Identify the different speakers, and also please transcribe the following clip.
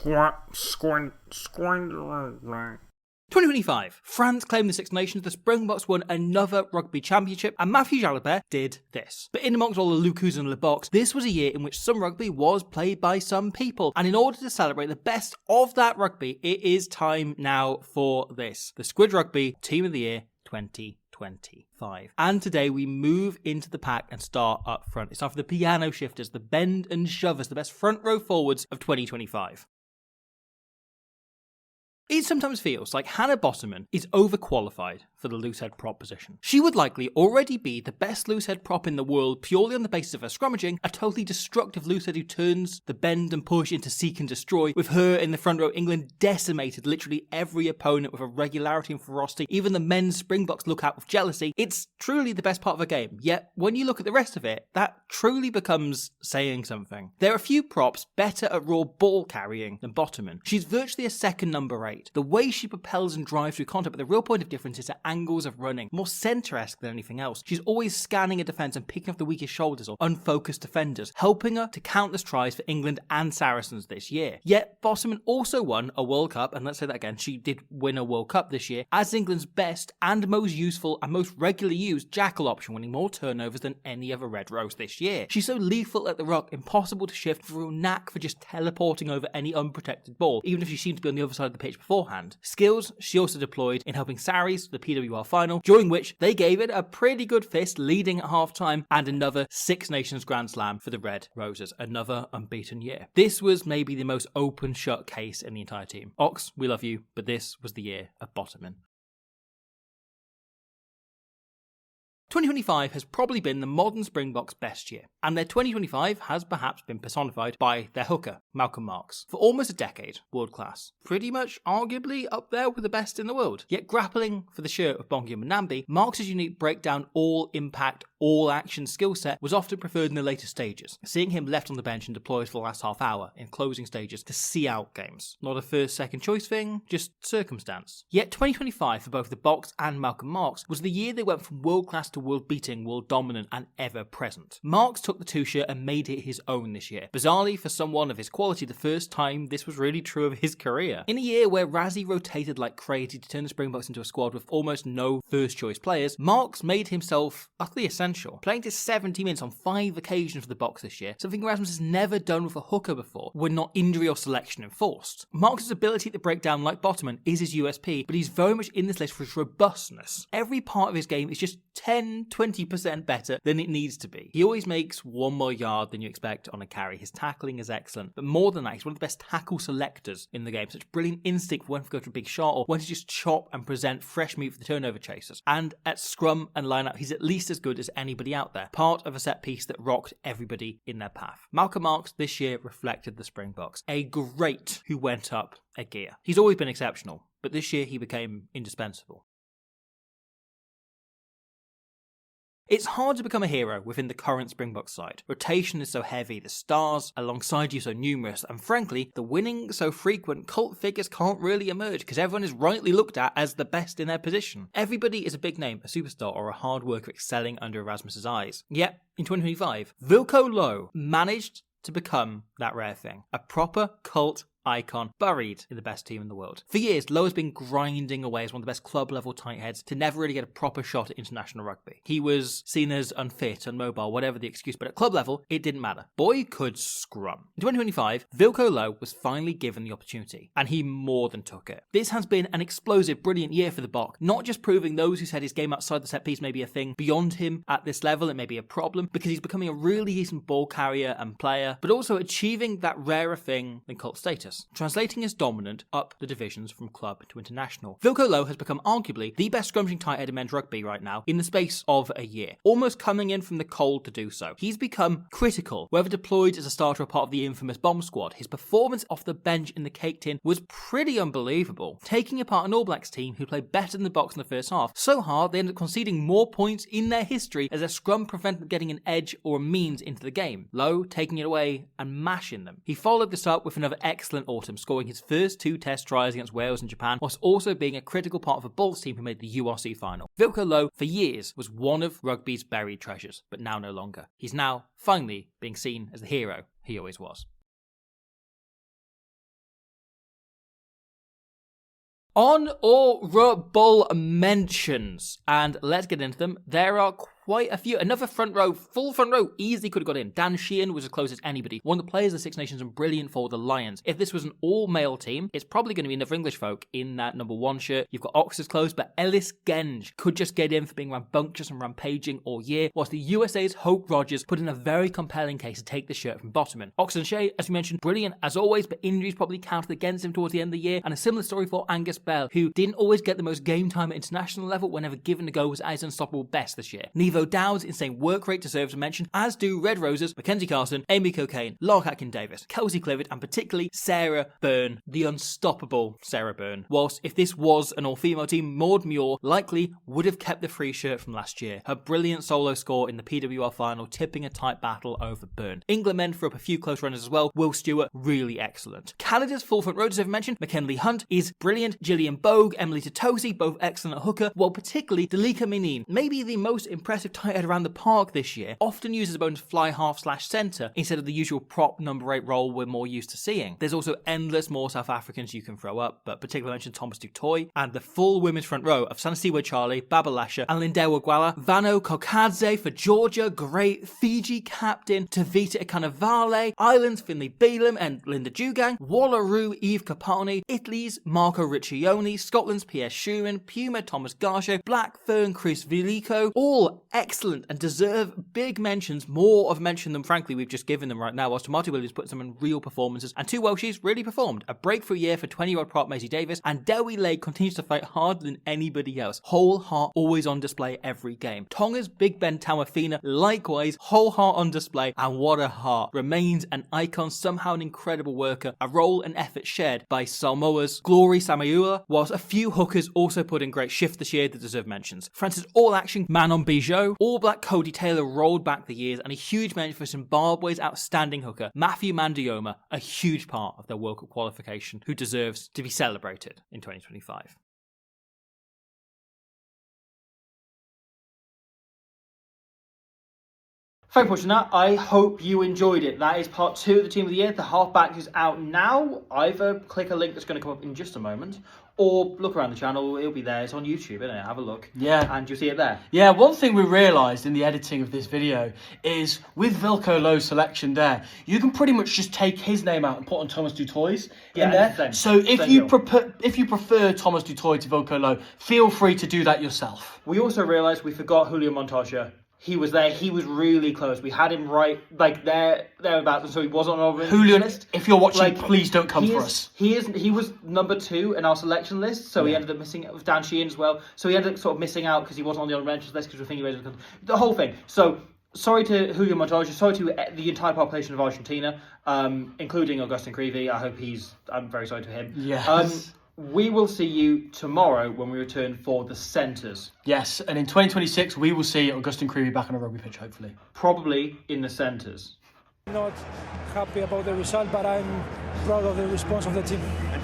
Speaker 1: 2025, France claimed the Six Nations, the Springboks won another rugby championship, and Matthew Jalibert did this. But in amongst all the Lucus and Le Bocs, this was a year in which some rugby was played by some people, and in order to celebrate the best of that rugby, it is time now for this. The Squid Rugby Team of the Year 2025. And today we move into the pack and start up front. It's time for the piano shifters, the bend and shovers, the best front row forwards of 2025. It sometimes feels like Hannah Bottomman is overqualified for the loosehead prop position. She would likely already be the best loosehead prop in the world purely on the basis of her scrummaging, a totally destructive loosehead who turns the bend and push into seek and destroy. With her in the front row, England decimated literally every opponent with a regularity and ferocity. Even the men's Springboks look out with jealousy. It's truly the best part of the game, yet when you look at the rest of it, that truly becomes saying something. There are few props better at raw ball carrying than Bottomman. She's virtually a second number 8. The way she propels and drives through contact, but the real point of difference is her angles of running, more centre-esque than anything else. She's always scanning a defence and picking off the weakest shoulders or unfocused defenders, helping her to countless tries for England and Saracens this year. Yet Bottomman also won a World Cup, and let's say that again, she did win a World Cup this year, as England's best and most useful and most regularly used jackal option, winning more turnovers than any other Red Rose this year. She's so lethal at the ruck, impossible to shift, with a real knack for just teleporting over any unprotected ball, even if she seemed to be on the other side of the pitch beforehand. Skills she also deployed in helping Saris the PWR final, during which they gave it a pretty good fist, leading at half-time, and another Six Nations Grand Slam for the Red Roses, another unbeaten year. This was maybe the most open-shut case in the entire team. Ox, we love you, but this was the year of Bottomman. 2025 has probably been the modern Springboks' best year, and their 2025 has perhaps been personified by their hooker, Malcolm Marx. For almost a decade, world class. Pretty much arguably up there with the best in the world. Yet grappling for the shirt of Bongi Mbambi, Marx's unique breakdown, all-impact, all-action skill set was often preferred in the later stages, seeing him left on the bench and deployed for the last half hour in closing stages to see out games. Not a first, second choice thing, just circumstance. Yet 2025 for both the Boks and Malcolm Marx was the year they went from world-class to world-beating, world-dominant, and ever-present. Marx took the two-shirt and made it his own this year. Bizarrely, for someone of his quality, the first time this was really true of his career. In a year where Razzie rotated like crazy to turn the Springboks into a squad with almost no first-choice players, Marx made himself utterly essential, playing to 70 minutes on 5 occasions for the Boks this year, something Rasmus has never done with a hooker before, when not injury or selection enforced. Marx's ability to break down like Bottomman is his USP, but he's very much in this list for his robustness. Every part of his game is just 10-20% better than it needs to be. He always makes one more yard than you expect on a carry. His tackling is excellent, but more than that, he's one of the best tackle selectors in the game. Such brilliant instinct for when to go to a big shot or when to just chop and present fresh meat for the turnover chasers. And at scrum and lineup, he's at least as good as anybody out there. Part of a set piece that rocked everybody in their path. Malcolm Marx this year reflected the Springboks. A great who went up a gear. He's always been exceptional, but this year he became indispensable. It's hard to become a hero within the current Springboks side. Rotation is so heavy, the stars alongside you so numerous, and frankly, the winning so frequent, cult figures can't really emerge because everyone is rightly looked at as the best in their position. Everybody is a big name, a superstar, or a hard worker excelling under Erasmus's eyes. Yet, in 2025, Wilco Louw managed to become that rare thing. A proper cult icon buried in the best team in the world. For years, Louw has been grinding away as one of the best club-level tightheads to never really get a proper shot at international rugby. He was seen as unfit, unmobile, whatever the excuse, but at club level, it didn't matter. Boy could scrum. In 2025, Wilco Louw was finally given the opportunity, and he more than took it. This has been an explosive, brilliant year for the Bok, not just proving those who said his game outside the set piece may be a thing beyond him at this level, it may be a problem, because he's becoming a really decent ball carrier and player, but also achieving that rarer thing than cult status. Translating his dominant up the divisions from club to international. Wilco Louw has become arguably the best scrummaging tighthead in men's rugby right now in the space of a year, almost coming in from the cold to do so. He's become critical, whether deployed as a starter or part of the infamous bomb squad. His performance off the bench in the cake tin was pretty unbelievable, taking apart an All Blacks team who played better than the Boks in the first half, so hard they ended up conceding more points in their history as their scrum prevented them getting an edge or a means into the game. Louw taking it away and mashing them. He followed this up with another excellent autumn, scoring his first 2 test tries against Wales and Japan, whilst also being a critical part of a Bulls team who made the URC final. Wilco Louw, for years, was one of rugby's buried treasures, but now no longer. He's now, finally, being seen as the hero he always was. Honourable mentions, and let's get into them. There are quite a few. Another front row, full front row, easily could have got in. Dan Sheehan was as close as anybody. One of the players of the Six Nations and brilliant for the Lions. If this was an all-male team, it's probably going to be another English folk in that number 1 shirt. You've got Oxford's close, but Ellis Genge could just get in for being rambunctious and rampaging all year, whilst the USA's Hope Rogers put in a very compelling case to take the shirt from Bottomman. Oxford Nche, as we mentioned, brilliant as always, but injuries probably counted against him towards the end of the year, and a similar story for Angus Bell, who didn't always get the most game time at international level whenever given a go was at his unstoppable best this year. Nevo Dowd's insane work rate deserves a mention, as do Red Roses, Mackenzie Carson, Amy Cocaine, Lark Atkin-Davis, Kelsey Clifford, and particularly Sarah Byrne, the unstoppable Sarah Byrne. Whilst if this was an all-female team, Maud Muir likely would have kept the free shirt from last year. Her brilliant solo score in the PWR final, tipping a tight battle over Byrne. England men threw up a few close runners as well. Will Stewart, really excellent. Canada's full front row deserve mention. McKinley Hunt is brilliant. Gillian Bogue, Emily Totosi, both excellent at hooker, while particularly Dalika Menin, maybe the most impressive tight head around the park this year, often uses a bonus fly half/centre instead of the usual prop number 8 role we're more used to seeing. There's also endless more South Africans you can throw up, but particularly mention Thomas du Toit, and the full women's front row of Sanasiwa Charlie, Babalasha, and Lindewa Gwala. Vano Kokadze for Georgia, great. Fiji captain Tavita Ikanavale, Ireland's Finlay Beelum and Linda Jugang, Wallaroo Eve Capani, Italy's Marco Riccioni, Scotland's Pierre Schumann, Puma Thomas Garsho, Blackfern Chris Vilico, all excellent and deserve big mentions, more of mention than frankly we've just given them right now, whilst Tomato Williams put some in real performances, and 2 Welshies really performed. A breakthrough year for 20-year-old prop Maisie Davis, and Dewi Lake continues to fight harder than anybody else. Whole heart always on display every game. Tonga's Big Ben Tamafina, likewise, whole heart on display, and what a heart. Remains an icon, somehow an incredible worker, a role and effort shared by Samoa's Glory Samaula, whilst a few hookers also put in great shift this year that deserve mentions. France's all-action Manon Bijot, All Black Cody Taylor rolled back the years, and a huge mention for Zimbabwe's outstanding hooker, Matthew Mandioma, a huge part of their World Cup qualification, who deserves to be celebrated in 2025. Thank you for watching that. I hope you enjoyed it. That is part 2 of the Team of the Year. The halfback is out now. Either click a link that's going to come up in just a moment, or look around the channel. It'll be there. It's on YouTube, isn't it? Have a look. Yeah. And you'll see it there.
Speaker 2: Yeah, one thing we realised in the editing of this video is with Vilko Lowe's selection there, you can pretty much just take his name out and put on Thomas du Toit's in there. So if you prefer Thomas du Toit to Vilko Lowe, feel free to do that yourself.
Speaker 1: We also realised we forgot Julio Montoya. He was there. He was really close. We had him right, like thereabouts, and so he was on our
Speaker 2: Julio,
Speaker 1: list.
Speaker 2: if you're watching, please don't come for us.
Speaker 1: He was number 2 in our selection list, so he ended up missing out with Dan Sheehan as well. So he ended up sort of missing out because he wasn't on the honorable mentions list because we think he was the whole thing. So sorry to Julio Montoya. Sorry to the entire population of Argentina, including Augustin Creevy. I'm very sorry to him.
Speaker 2: Yes.
Speaker 1: We will see you tomorrow when we return for the centres.
Speaker 2: Yes, and in 2026 we will see Augustin Creevy back on a rugby pitch, hopefully.
Speaker 1: Probably in the centres.
Speaker 3: Not happy about the result, but I'm proud of the response of the team.